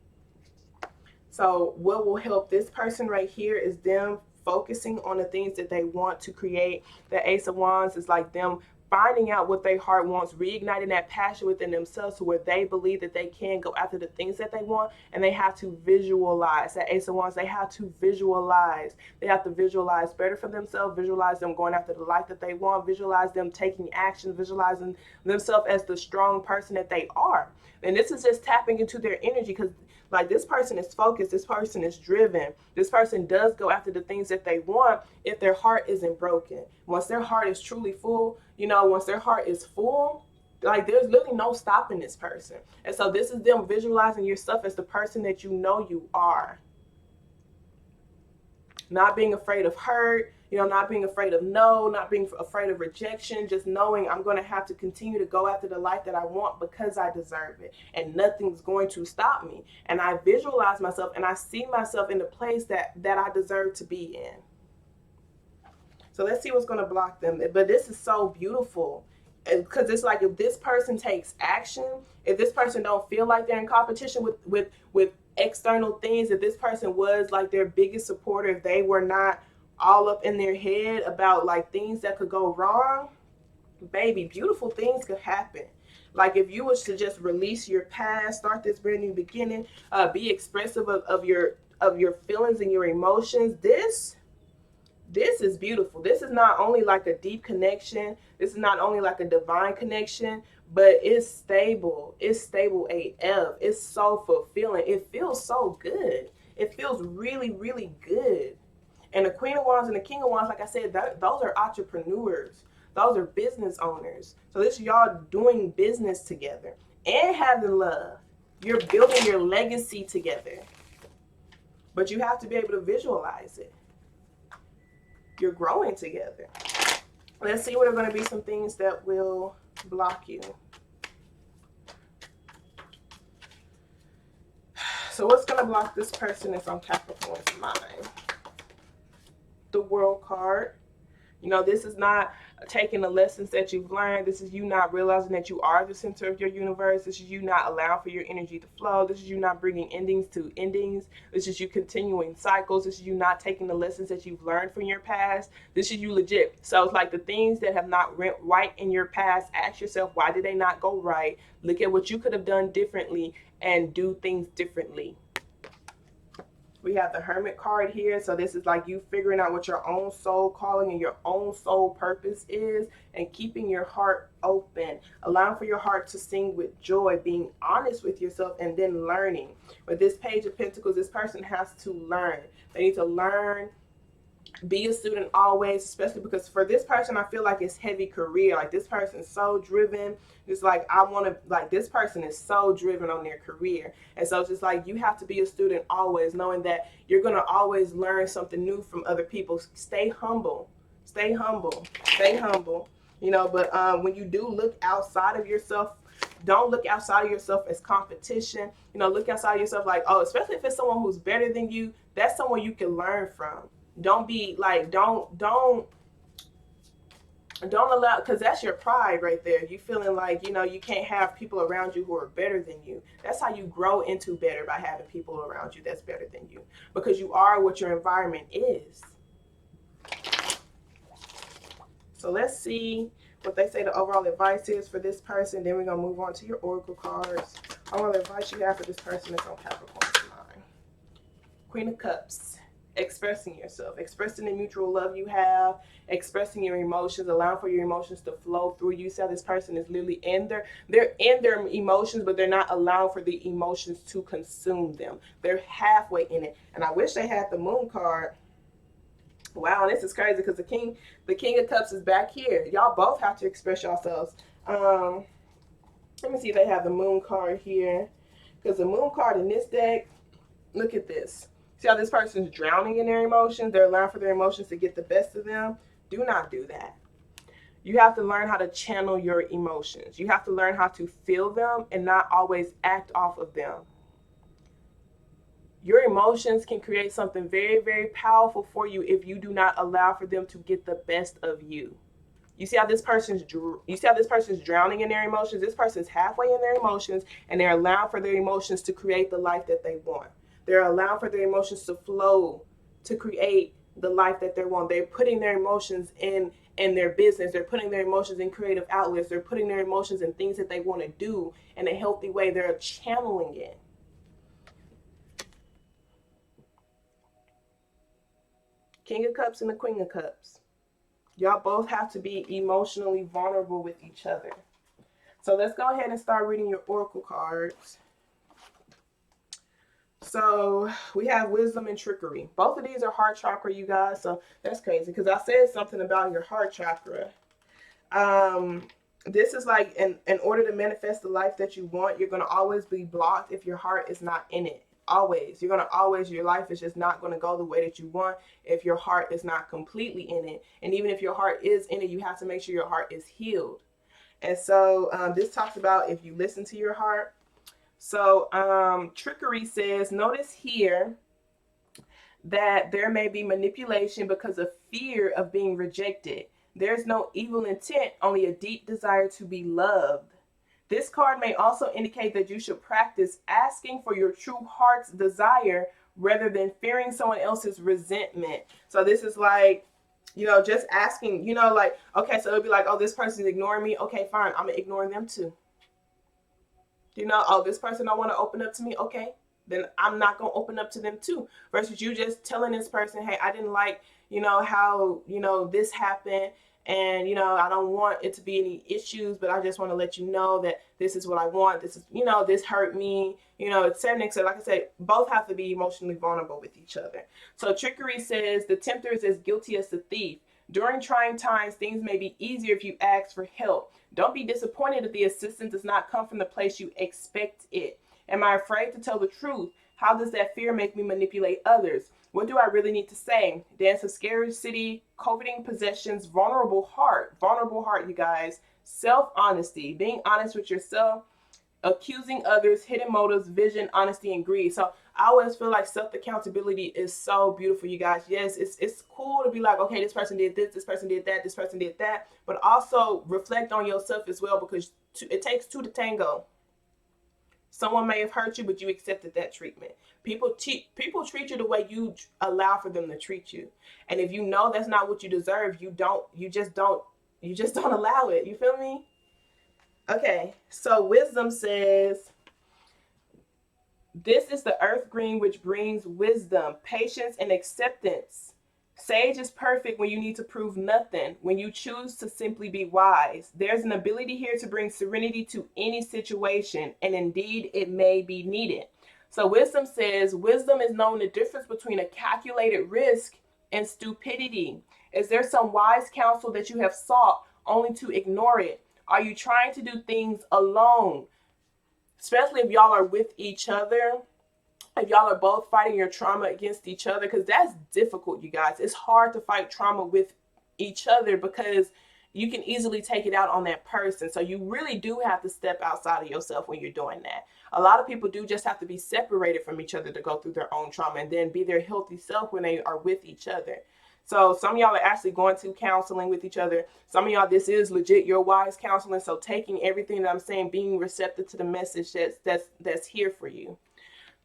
So what will help this person right here is them focusing on the things that they want to create. The Ace of Wands is like them finding out what their heart wants, reigniting that passion within themselves to where they believe that they can go after the things that they want, and they have to visualize. That Ace of Wands, they have to visualize. They have to visualize better for themselves, visualize them going after the life that they want, visualize them taking action, visualizing themselves as the strong person that they are. And this is just tapping into their energy, because Like, this person is focused. This person is driven. This person does go after the things that they want if their heart isn't broken. Once their heart is truly full, you know, once their heart is full, like, there's literally no stopping this person. And so this is them visualizing yourself as the person that you know you are. Not being afraid of hurt, you know, not being afraid of no, not being afraid of rejection, just knowing I'm going to have to continue to go after the life that I want because I deserve it. And nothing's going to stop me. And I visualize myself and I see myself in the place that I deserve to be in. So let's see what's going to block them. But this is so beautiful. Because it's like, if this person takes action, if this person don't feel like they're in competition with external things, if this person was like their biggest supporter, if they were not all up in their head about like things that could go wrong, baby, beautiful things could happen. Like, if you was to just release your past, start this brand new beginning, be expressive of your feelings and your emotions, this is beautiful. This is not only like a deep connection. This is not only like a divine connection, but it's stable. It's stable AF. It's so fulfilling. It feels so good. It feels really, really good. And the Queen of Wands and the King of Wands, like I said, those are entrepreneurs. Those are business owners. So this is y'all doing business together and having love. You're building your legacy together. But you have to be able to visualize it. You're growing together. Let's see what are going to be some things that will block you. So what's going to block this person that's on Capricorn's mind? The World card. You know, this is not taking the lessons that you've learned. This is you not realizing that you are the center of your universe. This is you not allowing for your energy to flow. This is you not bringing endings to endings. This is you continuing cycles. This is you not taking the lessons that you've learned from your past. This is you legit. So it's like the things that have not went right in your past, ask yourself, why did they not go right? Look at what you could have done differently and do things differently. We have the Hermit card here. So this is like you figuring out what your own soul calling and your own soul purpose is, and keeping your heart open, allowing for your heart to sing with joy, being honest with yourself, and then learning. With this Page of Pentacles, this person has to learn. They need to learn. Be a student always, especially because for this person, I feel like it's heavy career. Like, this person is so driven. It's like, I want to, like, this person is so driven on their career. And so it's just like, you have to be a student always, knowing that you're going to always learn something new from other people. Stay humble. Stay humble. Stay humble. You know, but when you do look outside of yourself, don't look outside of yourself as competition. You know, look outside of yourself like, oh, especially if it's someone who's better than you, that's someone you can learn from. Don't be like, don't allow, because that's your pride right there. You feeling like, you know, you can't have people around you who are better than you. That's how you grow into better, by having people around you that's better than you, because you are what your environment is. So let's see what they say the overall advice is for this person. Then we're going to move on to your oracle cards. Overall advice you have for this person that's on Capricorn's mind. Queen of Cups. Expressing yourself, expressing the mutual love you have, expressing your emotions, allowing for your emotions to flow through you. So this person is literally they're in their emotions, but they're not allowing for the emotions to consume them. They're halfway in it. And I wish they had the Moon card. Wow, this is crazy because the King of Cups is back here. Y'all both have to express yourselves. Let me see if they have the Moon card here, because the Moon card in this deck, look at this. See how this person's drowning in their emotions? They're allowing for their emotions to get the best of them. Do not do that. You have to learn how to channel your emotions. You have to learn how to feel them and not always act off of them. Your emotions can create something very, very powerful for you if you do not allow for them to get the best of you. You see how this person's drowning in their emotions? This person's halfway in their emotions, and they're allowing for their emotions to create the life that they want. They're allowing for their emotions to flow to create the life that they want. They're putting their emotions in their business. They're putting their emotions in creative outlets. They're putting their emotions in things that they want to do in a healthy way. They're channeling it. King of Cups and the Queen of Cups. Y'all both have to be emotionally vulnerable with each other. So let's go ahead and start reading your oracle cards. So we have wisdom and trickery. Both of these are heart chakra, you guys. So that's crazy because I said something about your heart chakra. This is like in order to manifest the life that you want, you're going to always be blocked if your heart is not in it. Always. You're going to always, your life is just not going to go the way that you want if your heart is not completely in it. And even if your heart is in it, you have to make sure your heart is healed. And so this talks about if you listen to your heart. So trickery says, notice here that there may be manipulation because of fear of being rejected. There's no evil intent, only a deep desire to be loved. This card may also indicate that you should practice asking for your true heart's desire rather than fearing someone else's resentment. So this is like, you know, just asking, you know, like, okay, so it'll be like, oh, this person's ignoring me. Okay, fine. I'm ignoring them too. You know, oh, this person don't want to open up to me. Okay, then I'm not going to open up to them too. Versus you just telling this person, hey, I didn't like, you know, how, you know, this happened. And, you know, I don't want it to be any issues, but I just want to let you know that this is what I want. This is, you know, this hurt me, you know, etc. So like I said, both have to be emotionally vulnerable with each other. So trickery says the tempter is as guilty as the thief. During trying times, things may be easier if you ask for help. Don't be disappointed if the assistance does not come from the place you expect it. Am I afraid to tell the truth? How does that fear make me manipulate others? What do I really need to say? Dance of scarcity, coveting possessions, vulnerable heart, you guys, self-honesty, being honest with yourself, accusing others, hidden motives, vision, honesty, and greed. So I always feel like self-accountability is so beautiful, you guys. Yes, it's cool to be like, okay, this person did this person did that, this person did that, but also reflect on yourself as well, because it takes two to tango. Someone may have hurt you, but you accepted that treatment. People treat you the way you allow for them to treat you. And if you know that's not what you deserve, you just don't allow it. You feel me? Okay, so wisdom says, this is the earth green, which brings wisdom, patience, and acceptance. Sage is perfect when you need to prove nothing, when you choose to simply be wise. There's an ability here to bring serenity to any situation, and indeed it may be needed. So wisdom says, wisdom is knowing the difference between a calculated risk and stupidity. Is there some wise counsel that you have sought only to ignore it? Are you trying to do things alone? Especially if y'all are with each other, if y'all are both fighting your trauma against each other, because that's difficult, you guys. It's hard to fight trauma with each other because you can easily take it out on that person. So you really do have to step outside of yourself when you're doing that. A lot of people do just have to be separated from each other to go through their own trauma and then be their healthy self when they are with each other. So some of y'all are actually going to counseling with each other. Some of y'all, this is legit your wise counseling. So taking everything that I'm saying, being receptive to the message that's here for you.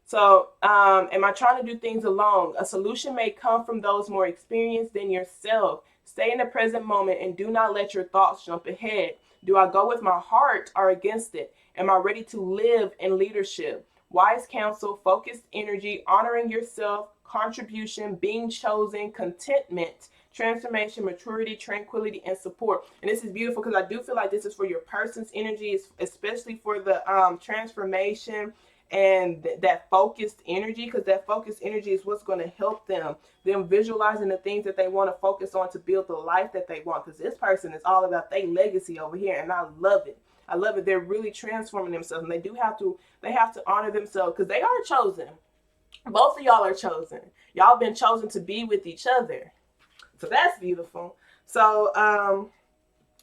So, am I trying to do things alone? A solution may come from those more experienced than yourself. Stay in the present moment and do not let your thoughts jump ahead. Do I go with my heart or against it? Am I ready to live in leadership? Wise counsel, focused energy, honoring yourself, contribution, being chosen, contentment, transformation, maturity, tranquility, and support. And this is beautiful because I do feel like this is for your person's energy, especially for the transformation and that focused energy, because that focused energy is what's going to help them visualizing the things that they want to focus on to build the life that they want. Because this person is all about their legacy over here, and I love it. I love it. They're really transforming themselves, and they have to honor themselves because they are chosen. Both of y'all are chosen. Y'all been chosen to be with each other. So that's beautiful. So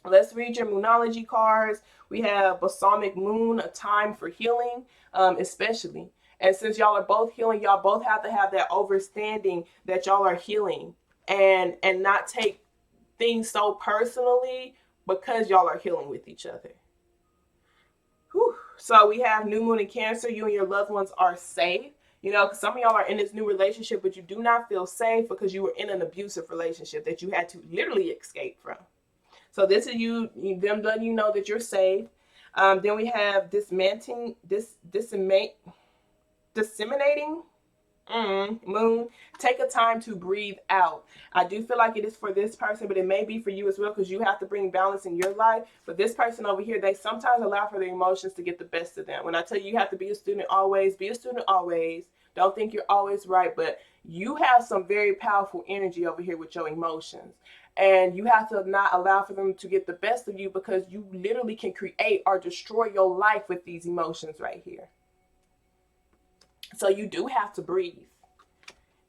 let's read your Moonology cards. We have Balsamic Moon, a time for healing, especially. And since y'all are both healing, y'all both have to have that understanding that y'all are healing and not take things so personally because y'all are healing with each other. Whew. So we have New Moon in Cancer. You and your loved ones are safe. You know, because some of y'all are in this new relationship, but you do not feel safe because you were in an abusive relationship that you had to literally escape from. So this is them letting you know that you're safe. Then we have disseminating moon. Take a time to breathe out. I do feel like it is for this person, but it may be for you as well because you have to bring balance in your life. But this person over here, they sometimes allow for their emotions to get the best of them. When I tell you you have to be a student always, be a student always. Don't think you're always right, but you have some very powerful energy over here with your emotions. And you have to not allow for them to get the best of you, because you literally can create or destroy your life with these emotions right here. So you do have to breathe.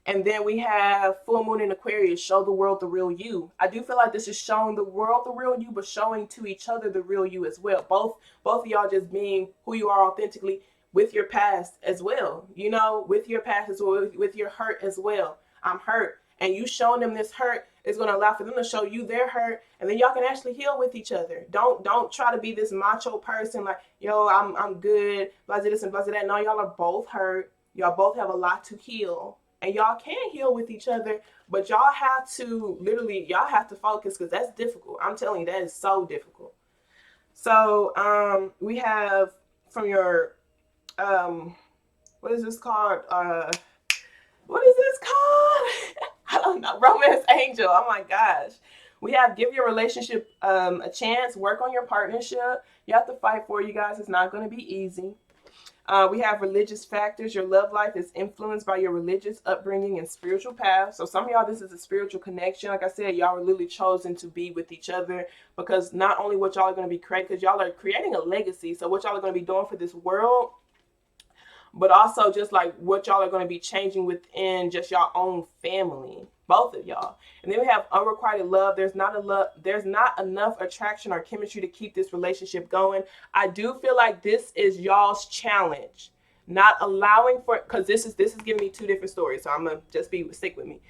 And then we have full moon in Aquarius, show the world the real you. I do feel like this is showing the world the real you, but showing to each other the real you as well. Both of y'all just being who you are authentically with your past as well. You know, with your past as well, with your hurt as well. I'm hurt. And you showing them this hurt is going to allow for them to show you their hurt, and then y'all can actually heal with each other. Don't try to be this macho person like, yo, I'm good, blah this and blah that. No, y'all are both hurt. Y'all both have a lot to heal. And y'all can heal with each other, but y'all have to y'all have to focus, because that's difficult. I'm telling you, that is so difficult. So we have from your what is this called? What is this called? I don't know. Romance angel. Oh my gosh. We have give your relationship a chance. Work on your partnership. You have to fight for it, you guys. It's not going to be easy. We have religious factors. Your love life is influenced by your religious upbringing and spiritual path. So some of y'all, this is a spiritual connection. Like I said, y'all are literally chosen to be with each other, because not only what y'all are going to be creating, because y'all are creating a legacy. So what y'all are going to be doing for this world, but also just like what y'all are going to be changing within just your own family, both of y'all. And then we have unrequited love. There's not enough attraction or chemistry to keep this relationship going. I do feel like this is y'all's challenge, not allowing for, because this is giving me two different stories, so I'm gonna just stick with me.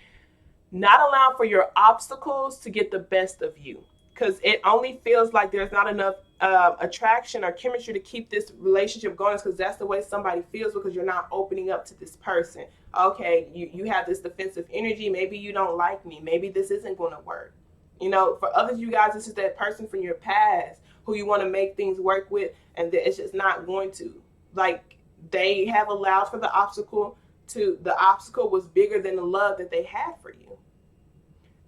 Not allowing for your obstacles to get the best of you, because it only feels like there's not enough attraction or chemistry to keep this relationship going, because that's the way somebody feels, because you're not opening up to this person. Okay, you have this defensive energy. Maybe you don't like me. Maybe this isn't going to work. You know, for others of you guys, this is that person from your past who you want to make things work with, and it's just not going to. Like, they have allowed for the obstacle was bigger than the love that they had for you.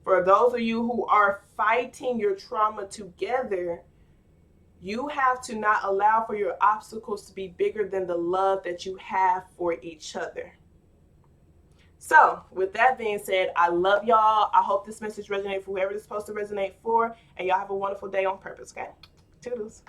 For those of you who are fighting your trauma together, you have to not allow for your obstacles to be bigger than the love that you have for each other. So with that being said, I love y'all. I hope this message resonates for whoever it's supposed to resonate for, and y'all have a wonderful day on purpose, okay? Toodles.